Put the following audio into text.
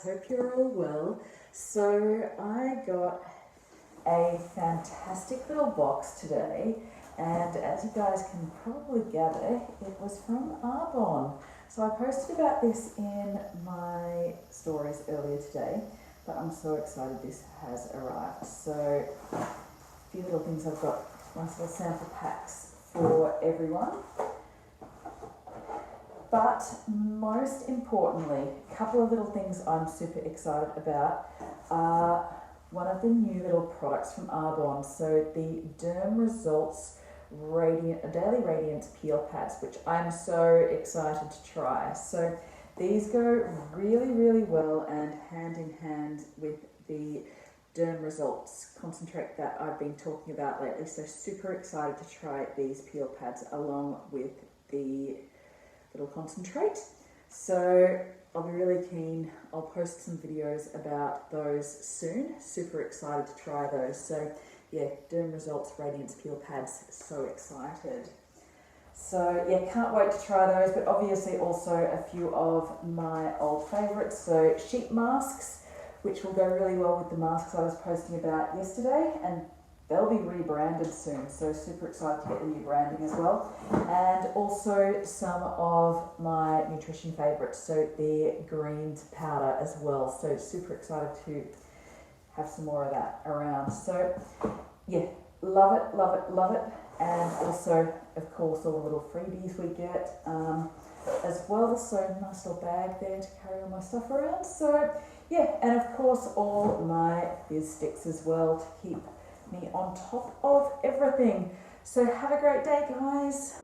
hope you're all well. So I got a fantastic little box today, and as you guys can probably gather, it was from Arbonne. So I posted about this in my stories earlier today, but I'm so excited this has arrived. So a few little things. I've got nice little sample packs for everyone. But most importantly, a couple of little things I'm super excited about are one of the new little products from Arbonne. So the Derm Results Daily Radiance Peel Pads, which I'm so excited to try. So these go really, really well and hand in hand with the Derm Results concentrate that I've been talking about lately. So super excited to try these peel pads along with the little concentrate. So I'll be really keen. I'll post some videos about those soon. Super excited to try those. So yeah, Derm Results Radiance Peel Pads, so excited. So yeah, can't wait to try those, but obviously also a few of my old favourites. So sheet masks, which will go really well with the masks I was posting about yesterday, and they'll be rebranded soon, so super excited to get the new branding as well. And also some of my nutrition favourites, so the greens powder as well. So super excited to have some more of that around. So yeah, love it, love it, love it. And also, of course, all the little freebies we get as well. So nice little bag there to carry all my stuff around. So yeah, and of course all my fizz sticks as well to keep me on top of everything. So have a great day, guys.